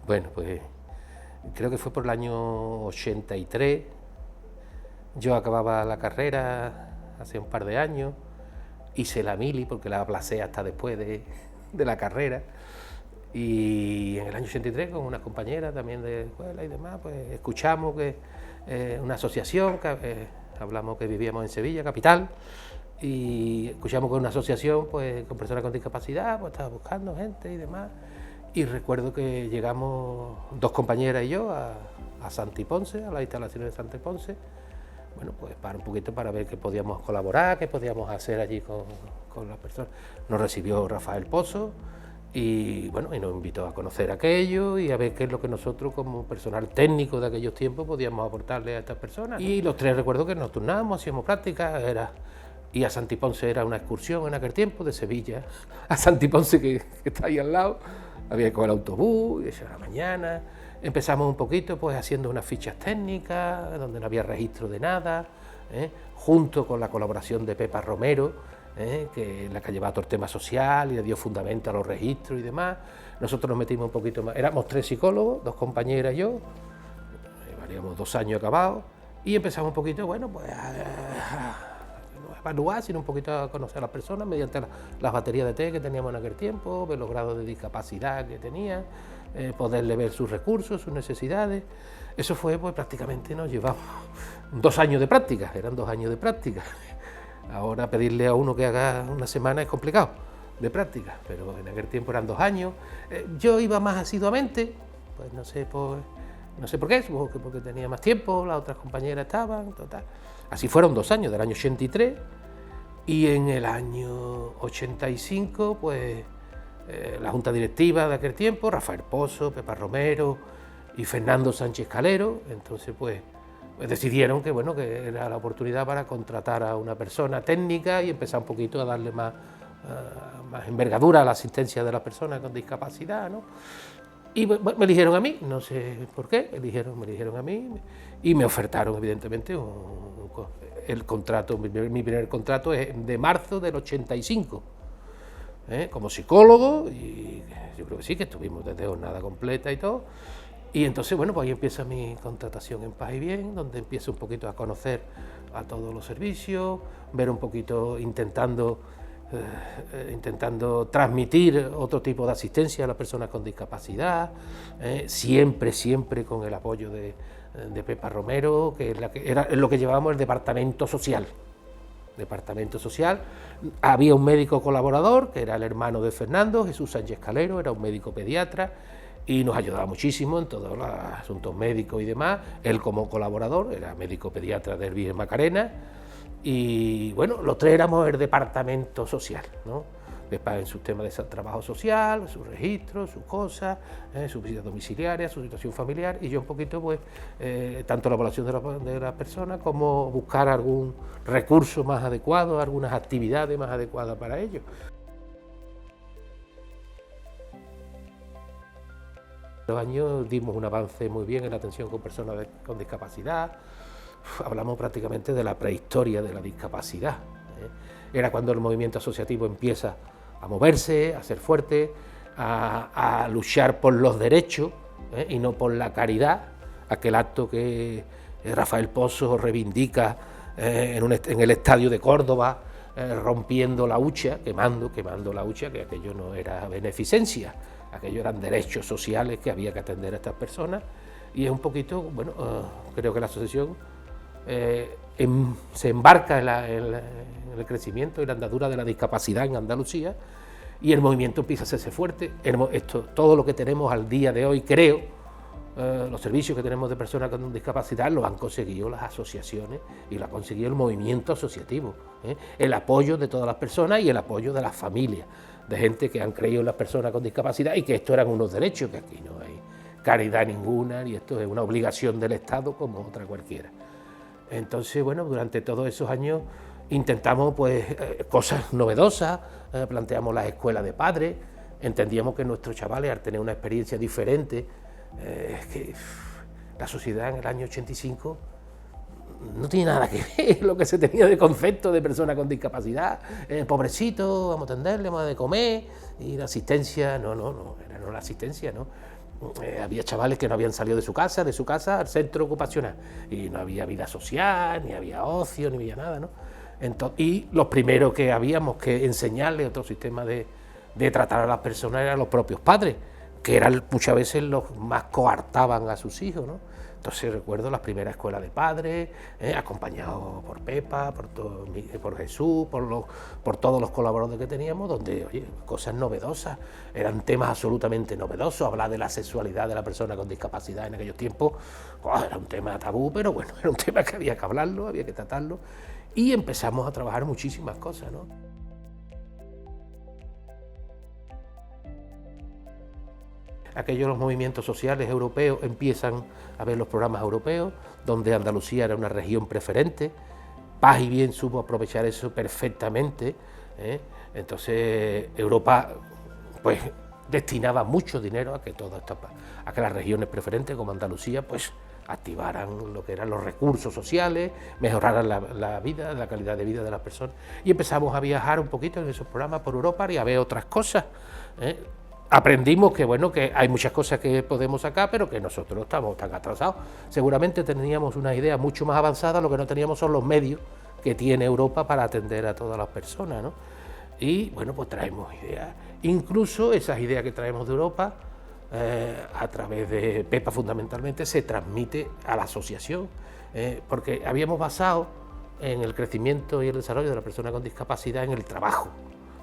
Bueno, pues creo que fue por el año 83. Yo acababa la carrera hace un par de años, hice la mili porque la aplacé hasta después de la carrera. Y en el año 83, con una compañera también de escuela y demás, pues escuchamos que una asociación, hablamos que vivíamos en Sevilla, capital, y escuchamos que una asociación pues con personas con discapacidad pues estaba buscando gente y demás. Y recuerdo que llegamos dos compañeras y yo a Santi Ponce, a las instalaciones de Santi Ponce, bueno, pues para un poquito para ver qué podíamos colaborar, qué podíamos hacer allí con las personas. Nos recibió Rafael Pozo y bueno, y nos invitó a conocer aquello y a ver qué es lo que nosotros como personal técnico de aquellos tiempos podíamos aportarle a estas personas. Y los tres recuerdo que nos turnábamos, hacíamos prácticas, y a Santi Ponce era una excursión en aquel tiempo de Sevilla a Santi Ponce que está ahí al lado. Había que coger el autobús, y eso era la mañana. Empezamos un poquito pues haciendo unas fichas técnicas, donde no había registro de nada, junto con la colaboración de Pepa Romero, que es la que llevaba todo el tema social y le dio fundamento a los registros y demás. Nosotros nos metimos un poquito más, éramos tres psicólogos, dos compañeras y yo, valíamos 2 años acabados, y empezamos un poquito, bueno, pues a evaluar, sino un poquito a conocer a las personas mediante las baterías de test que teníamos en aquel tiempo, ver los grados de discapacidad que tenían, poderle ver sus recursos, sus necesidades. Eso fue, pues prácticamente nos llevamos 2 años de práctica, eran 2 años de práctica. Ahora pedirle a uno que haga una semana es complicado de práctica, pero en aquel tiempo eran 2 años. Yo iba más asiduamente, pues no sé por qué, supongo que porque tenía más tiempo, las otras compañeras estaban, total. Así fueron 2 años, del año 83, y en el año 85, pues la junta directiva de aquel tiempo, Rafael Pozo, Pepa Romero y Fernando Sánchez Calero, entonces pues decidieron que bueno, que era la oportunidad para contratar a una persona técnica y empezar un poquito a darle más envergadura a la asistencia de las personas con discapacidad, ¿no? Y me eligieron a mí, no sé por qué, me eligieron a mí y me ofertaron evidentemente el contrato, mi primer contrato es de marzo del 85, como psicólogo, y yo creo que sí, que estuvimos desde jornada completa y todo. Y entonces, bueno, pues ahí empieza mi contratación en Paz y Bien, donde empiezo un poquito a conocer a todos los servicios, ver un poquito, intentando transmitir otro tipo de asistencia a las personas con discapacidad, siempre con el apoyo de Pepa Romero, que es lo que llevábamos el departamento social. Había un médico colaborador, que era el hermano de Fernando, Jesús Sánchez Calero, era un médico pediatra, y nos ayudaba muchísimo en todos los asuntos médicos y demás. Él como colaborador, era médico pediatra del Virgen Macarena, y bueno, los tres éramos el departamento social, ¿no? En sus temas de trabajo social, sus registros, sus cosas, sus visitas domiciliarias, su situación familiar, y yo un poquito, pues, tanto la evaluación de la persona como buscar algún recurso más adecuado, algunas actividades más adecuadas para ellos. En los años dimos un avance muy bien en la atención con personas con discapacidad. Hablamos prácticamente de la prehistoria de la discapacidad. Era cuando el movimiento asociativo empieza a moverse, a ser fuerte, a luchar por los derechos y no por la caridad, aquel acto que Rafael Pozo reivindica en el estadio de Córdoba, rompiendo la hucha, quemando la hucha, que aquello no era beneficencia, aquello eran derechos sociales que había que atender a estas personas, y es un poquito, bueno, creo que la asociación se embarca en el crecimiento y la andadura de la discapacidad en Andalucía, y el movimiento empieza a hacerse fuerte. Todo lo que tenemos al día de hoy, creo, los servicios que tenemos de personas con discapacidad los han conseguido las asociaciones y lo ha conseguido el movimiento asociativo, el apoyo de todas las personas y el apoyo de las familias, de gente que han creído en las personas con discapacidad y que esto eran unos derechos, que aquí no hay caridad ninguna, y esto es una obligación del Estado como otra cualquiera. Entonces, bueno, durante todos esos años intentamos pues cosas novedosas, planteamos las escuelas de padres, entendíamos que nuestros chavales, al tener una experiencia diferente, que la sociedad en el año 85 no tiene nada que ver lo que se tenía de concepto de personas con discapacidad, pobrecito, vamos a atenderle, vamos a de comer, y la asistencia, no, era no la asistencia, ¿no? Había chavales que no habían salido de su casa al centro ocupacional, y no había vida social, ni había ocio, ni había nada, ¿no? Y los primeros que habíamos que enseñarle otro sistema de tratar a las personas eran los propios padres, que eran muchas veces los más coartaban a sus hijos, ¿no? Entonces recuerdo las primeras escuelas de padres, acompañados por Pepa, por Jesús, por todos los colaboradores que teníamos, donde, oye, cosas novedosas, eran temas absolutamente novedosos. Hablar de la sexualidad de la persona con discapacidad en aquellos tiempos, pues, era un tema tabú, pero bueno, era un tema que había que hablarlo, había que tratarlo, y empezamos a trabajar muchísimas cosas, ¿no? Aquellos los movimientos sociales europeos empiezan a ver los programas europeos, donde Andalucía era una región preferente. Paz y Bien supo aprovechar eso perfectamente, ¿eh? Entonces Europa pues destinaba mucho dinero a que a que las regiones preferentes como Andalucía pues activaran lo que eran los recursos sociales, mejoraran la vida, la calidad de vida de las personas, y empezamos a viajar un poquito en esos programas por Europa y a ver otras cosas, ¿eh? Aprendimos que, bueno, que hay muchas cosas que podemos sacar, pero que nosotros no estamos tan atrasados. Seguramente teníamos una idea mucho más avanzada, lo que no teníamos son los medios que tiene Europa para atender a todas las personas, ¿no? Y, bueno, pues traemos ideas. Incluso esas ideas que traemos de Europa, a través de Pepa fundamentalmente, se transmite a la asociación, porque habíamos basado en el crecimiento y el desarrollo de la persona con discapacidad en el trabajo.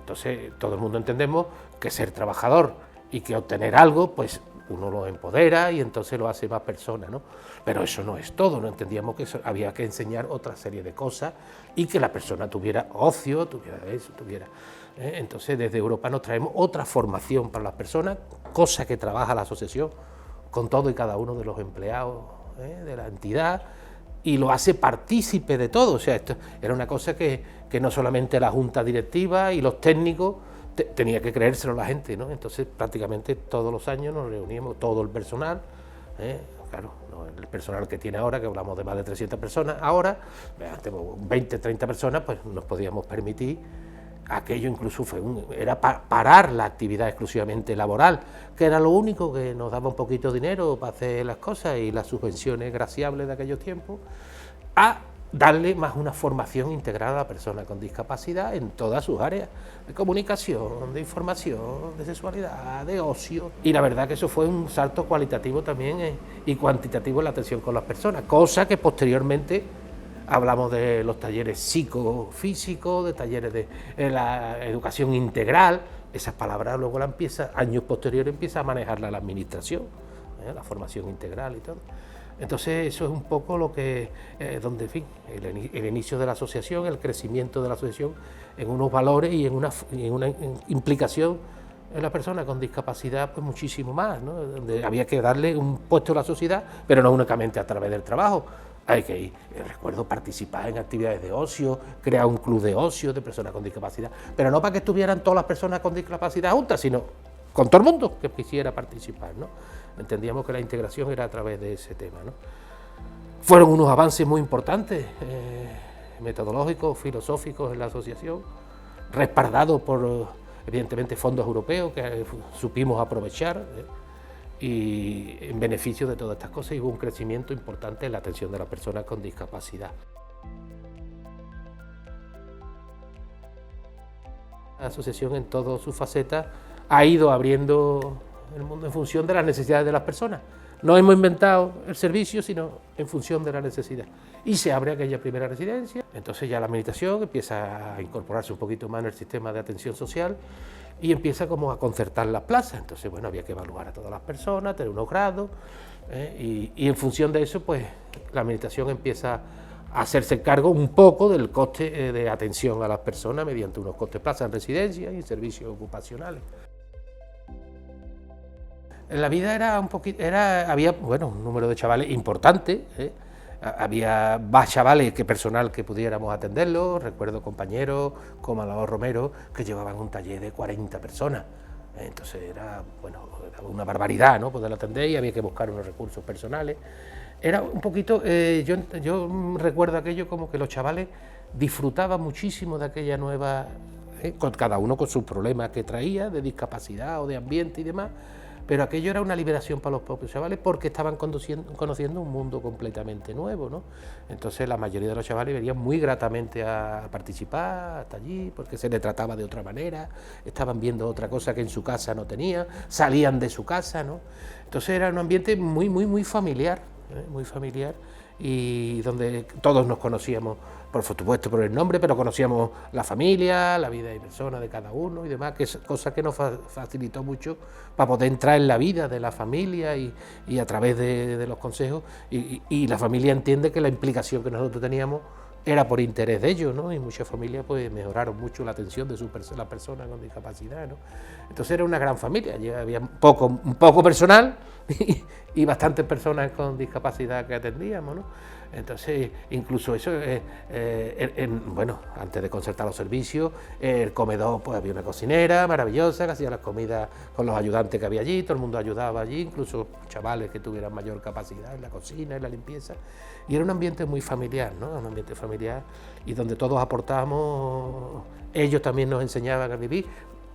Entonces, todo el mundo entendemos que ser trabajador y que obtener algo, pues uno lo empodera y entonces lo hace más persona, ¿no? Pero eso no es todo, no entendíamos que eso, había que enseñar otra serie de cosas y que la persona tuviera ocio, tuviera eso, Entonces, desde Europa nos traemos otra formación para las personas, cosa que trabaja la asociación con todo y cada uno de los empleados, de la entidad, y lo hace partícipe de todo. O sea, esto era una cosa que no solamente la junta directiva y los técnicos tenía que creérselo la gente, ¿no? Entonces prácticamente todos los años nos reuníamos, todo el personal, claro, no el personal que tiene ahora, que hablamos de más de 300 personas, ahora, tenemos 20, 30 personas, pues nos podíamos permitir aquello. Incluso era parar la actividad exclusivamente laboral, que era lo único que nos daba un poquito de dinero para hacer las cosas y las subvenciones graciables de aquellos tiempos, a darle más una formación integral a la persona con discapacidad en todas sus áreas, de comunicación, de información, de sexualidad, de ocio. Y la verdad que eso fue un salto cualitativo también, y cuantitativo en la atención con las personas, cosa que posteriormente hablamos de los talleres psicofísicos, de talleres de la educación integral. Esas palabras luego años posteriores empieza a manejarla la administración, la formación integral y todo. Entonces eso es un poco lo que, donde, en fin, el inicio de la asociación, el crecimiento de la asociación en unos valores y en una implicación en la persona con discapacidad, pues muchísimo más, ¿no? Donde había que darle un puesto a la sociedad, pero no únicamente a través del trabajo. Hay que ir, recuerdo, participar en actividades de ocio, crear un club de ocio de personas con discapacidad, pero no para que estuvieran todas las personas con discapacidad juntas, sino con todo el mundo que quisiera participar, ¿no? Entendíamos que la integración era a través de ese tema, ¿no? Fueron unos avances muy importantes, metodológicos, filosóficos en la asociación, respaldados por, evidentemente, fondos europeos que supimos aprovechar, y en beneficio de todas estas cosas, y hubo un crecimiento importante en la atención de las personas con discapacidad. La asociación en todas sus facetas ha ido abriendo el mundo en función de las necesidades de las personas. No hemos inventado el servicio, sino en función de la necesidad. Y se abre aquella primera residencia, entonces ya la administración empieza a incorporarse un poquito más en el sistema de atención social y empieza como a concertar las plazas. Entonces, bueno, había que evaluar a todas las personas, tener unos grados, y en función de eso, pues la administración empieza a hacerse cargo un poco del coste de atención a las personas mediante unos costes de plaza en residencia y en servicios ocupacionales. En la vida había, bueno, un número de chavales importante, había más chavales que personal que pudiéramos atenderlos. Recuerdo compañeros como Amador Romero que llevaban un taller de 40 personas, entonces era una barbaridad, ¿no?, poderlo atender, y había que buscar unos recursos personales. Era un poquito, yo recuerdo aquello como que los chavales disfrutaban muchísimo de aquella nueva, con cada uno con sus problemas que traía, de discapacidad o de ambiente y demás, pero aquello era una liberación para los propios chavales porque estaban conociendo un mundo completamente nuevo, ¿no? Entonces la mayoría de los chavales venían muy gratamente a participar hasta allí, porque se les trataba de otra manera, estaban viendo otra cosa que en su casa no tenían, salían de su casa, ¿no? Entonces era un ambiente muy familiar, muy familiar, y donde todos nos conocíamos, por supuesto por el nombre, pero conocíamos la familia, la vida y persona de cada uno y demás, que es cosa que nos facilitó mucho para poder entrar en la vida de la familia y a través de los consejos, y la familia entiende que la implicación que nosotros teníamos era por interés de ellos, ¿no? Y muchas familias pues mejoraron mucho la atención de la persona con discapacidad, ¿no? Entonces era una gran familia, ya había un poco personal y bastantes personas con discapacidad que atendíamos, ¿no? Entonces, incluso eso, bueno, antes de concertar los servicios, el comedor, pues había una cocinera maravillosa que hacía las comidas con los ayudantes que había allí, todo el mundo ayudaba allí, incluso chavales que tuvieran mayor capacidad en la cocina, en la limpieza, y era un ambiente muy familiar, ¿no? Un ambiente familiar y donde todos aportábamos, ellos también nos enseñaban a vivir.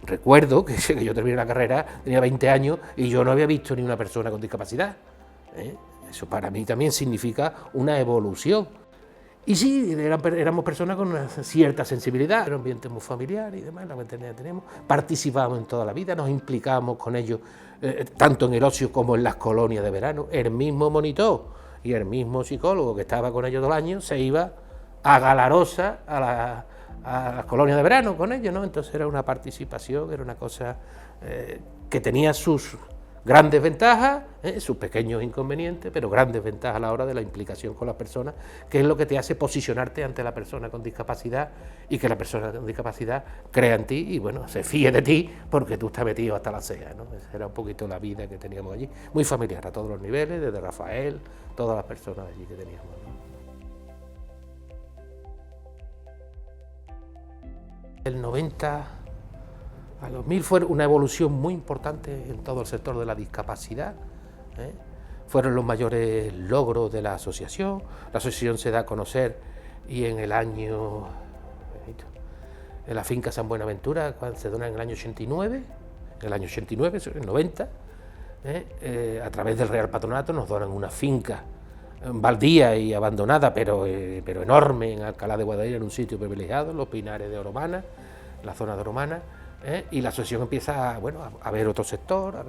Recuerdo que yo terminé la carrera, tenía 20 años y yo no había visto ni una persona con discapacidad, ¿eh? Eso para mí también significa una evolución. Y sí, éramos personas con una cierta sensibilidad, era un ambiente muy familiar y demás, la que tenemos. Participábamos en toda la vida, nos implicábamos con ellos, tanto en el ocio como en las colonias de verano. El mismo monitor y el mismo psicólogo que estaba con ellos todo el año se iba a Galarosa, a las colonias de verano con ellos, ¿no? Entonces era una participación, era una cosa que tenía sus grandes ventajas, sus pequeños inconvenientes, pero grandes ventajas a la hora de la implicación con las personas, que es lo que te hace posicionarte ante la persona con discapacidad y que la persona con discapacidad crea en ti y, bueno, se fíe de ti porque tú estás metido hasta la ceja, ¿no? Esa era un poquito la vida que teníamos allí, muy familiar a todos los niveles, desde Rafael, todas las personas allí que teníamos, ¿no? El 90 a 2000 fue una evolución muy importante en todo el sector de la discapacidad, ¿eh? Fueron los mayores logros de la asociación se da a conocer y en el año, en la finca San Buenaventura, se dona en el año 89, el 90, a través del Real Patronato nos donan una finca baldía y abandonada, pero enorme, en Alcalá de Guadaira, en un sitio privilegiado, en los Pinares de Oromana, la zona de Oromana, y la asociación empieza a ver otro sector,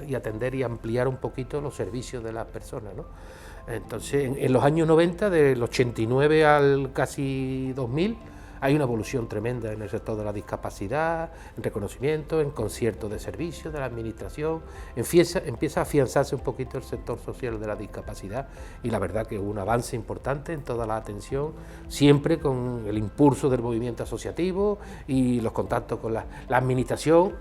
y atender y ampliar un poquito los servicios de las personas, ¿no? Entonces, en los años 90, del 89 al casi 2000, hay una evolución tremenda en el sector de la discapacidad, en reconocimiento, en conciertos de servicios de la administración, empieza a afianzarse un poquito el sector social de la discapacidad y la verdad que hubo un avance importante en toda la atención, siempre con el impulso del movimiento asociativo y los contactos con la administración.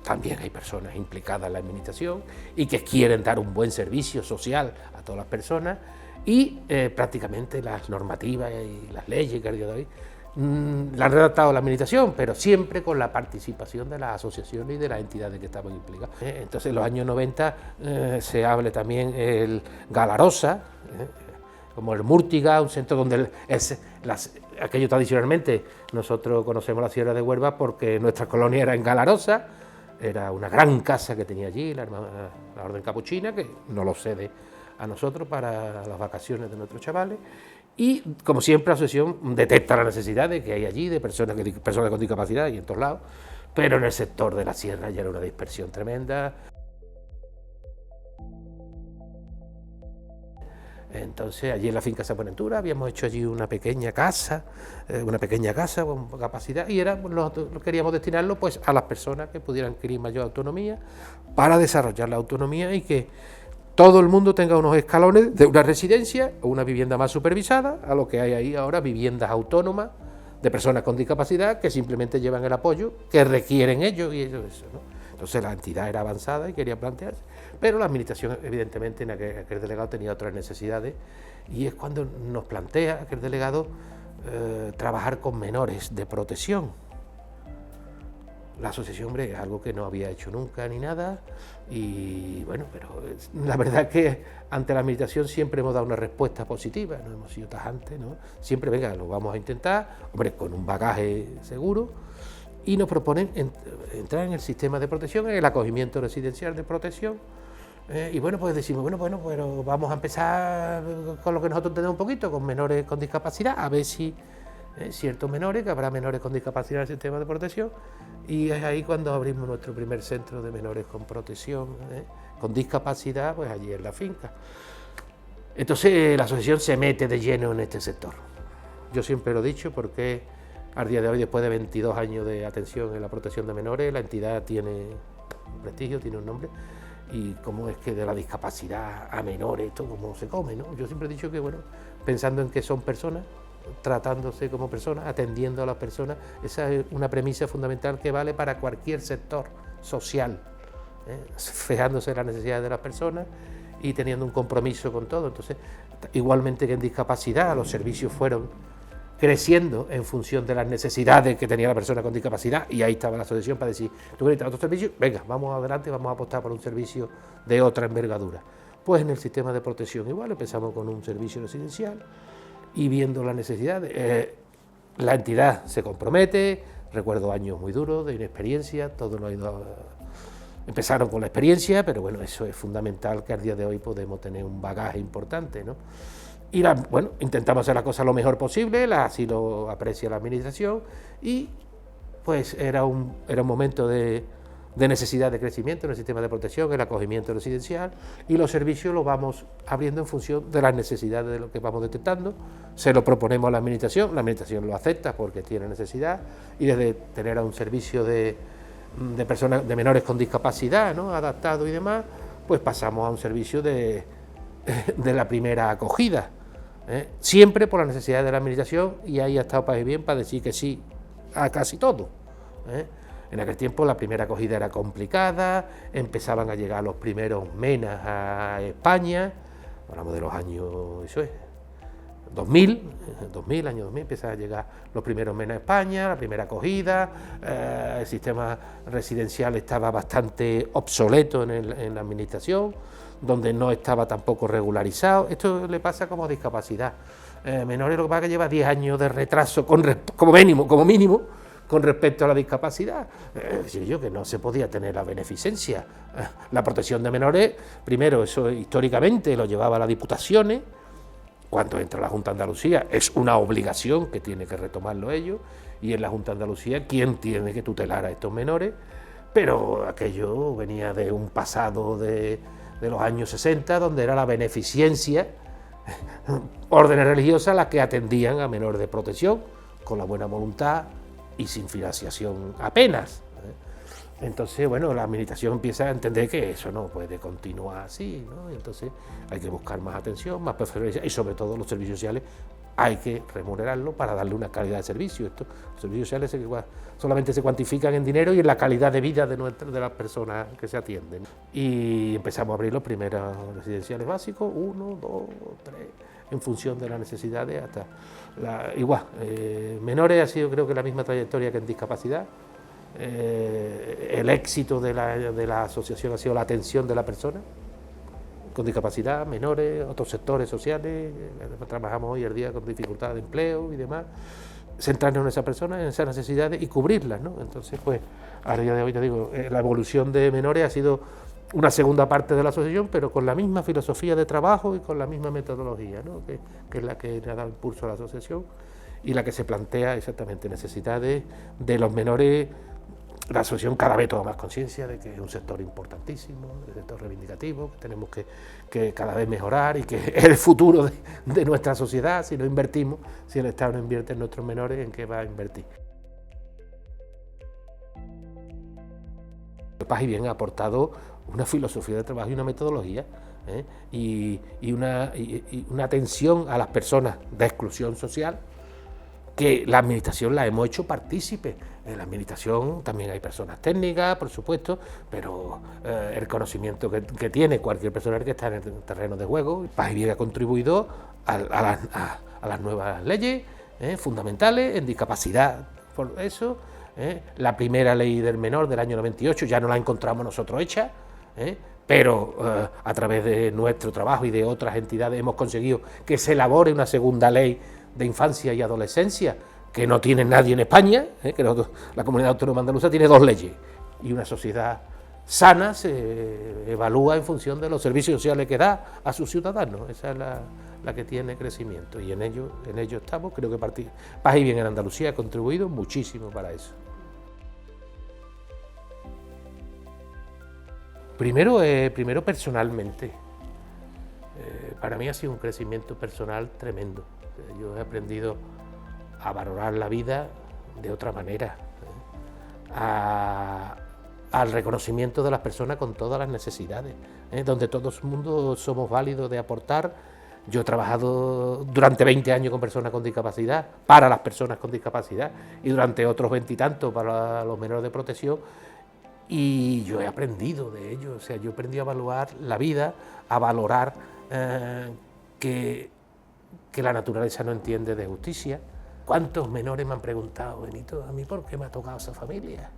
También hay personas implicadas en la administración y que quieren dar un buen servicio social a todas las personas y prácticamente las normativas y las leyes que a día de hoy la han redactado la administración, pero siempre con la participación de las asociaciones y de las entidades que estaban implicadas. Entonces en los años 90 se habla también el Galarosa, como el Múrtiga, un centro donde aquello tradicionalmente, nosotros conocemos la Sierra de Huelva porque nuestra colonia era en Galarosa, era una gran casa que tenía allí la Orden Capuchina, que nos lo cede a nosotros para las vacaciones de nuestros chavales. Y, como siempre, la asociación detecta las necesidades que hay allí de personas con discapacidad y en todos lados, pero en el sector de la sierra ya era una dispersión tremenda. Entonces, allí en la finca San Buenaventura habíamos hecho allí una pequeña casa con capacidad y queríamos destinarlo pues a las personas que pudieran adquirir mayor autonomía para desarrollar la autonomía y que todo el mundo tenga unos escalones de una residencia o una vivienda más supervisada, a lo que hay ahí ahora viviendas autónomas de personas con discapacidad que simplemente llevan el apoyo que requieren ellos y eso, ¿no? Entonces la entidad era avanzada y quería plantearse, pero la administración evidentemente en aquel delegado tenía otras necesidades y es cuando nos plantea aquel delegado trabajar con menores de protección. La asociación, hombre, es algo que no había hecho nunca ni nada y bueno, pero la verdad es que ante la administración siempre hemos dado una respuesta positiva, no hemos sido tajantes, ¿no? Siempre, venga, lo vamos a intentar, hombre, con un bagaje seguro y nos proponen entrar en el sistema de protección, en el acogimiento residencial de protección. Y bueno, pues decimos, bueno, pero vamos a empezar con lo que nosotros tenemos un poquito, con menores con discapacidad, a ver si ciertos menores, que habrá menores con discapacidad en el sistema de protección, y es ahí cuando abrimos nuestro primer centro de menores con protección, con discapacidad, pues allí en la finca. Entonces la asociación se mete de lleno en este sector. Yo siempre lo he dicho porque al día de hoy, después de 22 años de atención en la protección de menores, la entidad tiene un prestigio, tiene un nombre, y cómo es que de la discapacidad a menores, esto cómo se come, ¿no? Yo siempre he dicho que, bueno, pensando en que son personas, tratándose como personas, atendiendo a las personas, esa es una premisa fundamental que vale para cualquier sector social, fijándose en las necesidades de las personas y teniendo un compromiso con todo. Entonces, igualmente que en discapacidad, los servicios fueron creciendo en función de las necesidades que tenía la persona con discapacidad, y ahí estaba la asociación para decir, tú quieres otro servicio, venga, vamos adelante, vamos a apostar por un servicio de otra envergadura. Pues en el sistema de protección igual, empezamos con un servicio residencial y viendo las necesidades, la entidad se compromete, recuerdo años muy duros de inexperiencia, todo lo ha ido empezaron con la experiencia, pero bueno, eso es fundamental, que al día de hoy podemos tener un bagaje importante, ¿no? Y bueno, intentamos hacer las cosas lo mejor posible, así lo aprecia la administración, y pues era un momento de necesidad de crecimiento en el sistema de protección, el acogimiento residencial, y los servicios los vamos abriendo en función de las necesidades de lo que vamos detectando. Se lo proponemos a la administración lo acepta porque tiene necesidad, y desde tener a un servicio de personas, de menores con discapacidad, ¿no?, adaptado y demás, pues pasamos a un servicio de la primera acogida, siempre por la necesidad de la administración, y ahí ha estado Paz y Bien para decir que sí a casi todo. En aquel tiempo la primera acogida era complicada, empezaban a llegar los primeros MENAs a España, hablamos de los años, eso es, 2000, año 2000, empiezan a llegar los primeros MENAs a España, la primera acogida, el sistema residencial estaba bastante obsoleto en la administración, donde no estaba tampoco regularizado. Esto le pasa como discapacidad. Menores, lo que pasa es que lleva 10 años de retraso como mínimo, con respecto a la discapacidad. Decir yo que no se podía tener la beneficencia. La protección de menores, primero, eso históricamente lo llevaba a las diputaciones. Cuando entra la Junta de Andalucía es una obligación que tiene que retomarlo ellos, y en la Junta de Andalucía quien tiene que tutelar a estos menores, pero aquello venía de un pasado de los años 60, donde era la beneficencia, órdenes religiosas las que atendían a menores de protección, con la buena voluntad y sin financiación apenas. Entonces, bueno, la administración empieza a entender que eso no puede continuar así, ¿no? Y entonces hay que buscar más atención, más preferencia, y sobre todo los servicios sociales hay que remunerarlos para darle una calidad de servicio. Los servicios sociales solamente se cuantifican en dinero y en la calidad de vida de las personas que se atienden. Y empezamos a abrir los primeros residenciales básicos, 1, 2, 3, en función de las necesidades, hasta menores ha sido, creo que la misma trayectoria que en discapacidad. El éxito de la asociación ha sido la atención de la persona con discapacidad, menores, otros sectores sociales, trabajamos hoy en día con dificultades de empleo y demás, centrarnos en esas personas, en esas necesidades y cubrirlas, ¿no? Entonces, pues, a día de hoy, te digo, la evolución de menores ha sido una segunda parte de la asociación, pero con la misma filosofía de trabajo y con la misma metodología, ¿no?, que es la que le ha dado impulso a la asociación y la que se plantea exactamente necesidades de los menores. La asociación cada vez toma más conciencia de que es un sector importantísimo, un sector reivindicativo, que tenemos que cada vez mejorar, y que es el futuro de nuestra sociedad. Si no invertimos, si el Estado no invierte en nuestros menores, ¿en qué va a invertir? Paz y Bien ha aportado una filosofía de trabajo y una metodología, y una atención a las personas de exclusión social, que la administración la hemos hecho partícipe. En la administración también hay personas técnicas, por supuesto, pero el conocimiento que tiene cualquier persona que está en el terreno de juego. Paz y Bien ha contribuido a las nuevas leyes fundamentales en discapacidad, por eso. La primera ley del menor del año 98 ya no la encontramos nosotros hecha, pero a través de nuestro trabajo y de otras entidades hemos conseguido que se elabore una segunda ley de infancia y adolescencia, que no tiene nadie en España, que la comunidad autónoma andaluza tiene 2 leyes, y una sociedad sana se evalúa en función de los servicios sociales que da a sus ciudadanos. Esa es la que tiene crecimiento, y en ello estamos. Creo que Paz y Bien en Andalucía ha contribuido muchísimo para eso. Primero personalmente, para mí ha sido un crecimiento personal tremendo. Yo he aprendido a valorar la vida de otra manera, al reconocimiento de las personas con todas las necesidades, donde todo el mundo somos válidos de aportar. Yo he trabajado durante 20 años con personas con discapacidad, para las personas con discapacidad, y durante otros 20 y tantos para los menores de protección, y yo he aprendido de ello. O sea, yo he aprendido a evaluar la vida, a valorar que la naturaleza no entiende de justicia. ¿Cuántos menores me han preguntado, Benito, a mí por qué me ha tocado esa familia?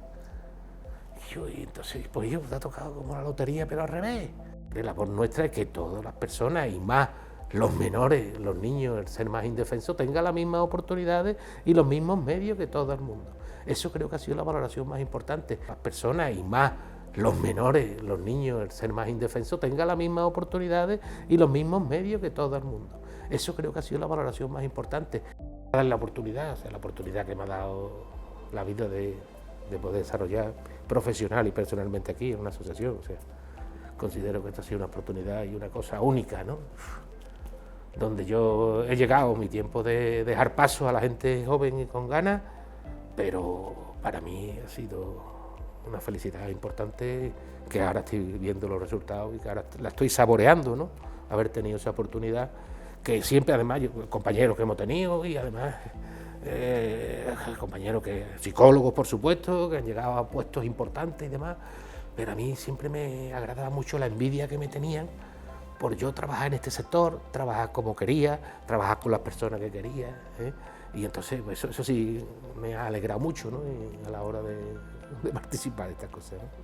Y entonces, pues yo, te ha tocado como la lotería, pero al revés. La labor nuestra es que todas las personas, y más los menores, los niños, el ser más indefenso, tengan las mismas oportunidades y los mismos medios que todo el mundo. Eso creo que ha sido la valoración más importante. Las personas, y más los menores, los niños, el ser más indefenso, tengan las mismas oportunidades y los mismos medios que todo el mundo. Eso creo que ha sido la valoración más importante. Dar la oportunidad, o sea, la oportunidad que me ha dado la vida de poder desarrollar profesional y personalmente aquí en una asociación. O sea, considero que esta ha sido una oportunidad y una cosa única, ¿no? Donde yo he llegado mi tiempo de dejar paso a la gente joven y con ganas, pero para mí ha sido una felicidad importante, que ahora estoy viendo los resultados y que ahora la estoy saboreando, ¿no? Haber tenido esa oportunidad, que siempre, además, compañeros que hemos tenido, y además compañeros psicólogos, por supuesto, que han llegado a puestos importantes y demás, pero a mí siempre me agradaba mucho la envidia que me tenían por yo trabajar en este sector, trabajar como quería, trabajar con las personas que quería, y entonces pues, eso sí me ha alegrado mucho, ¿no? A la hora de participar de estas cosas, ¿no?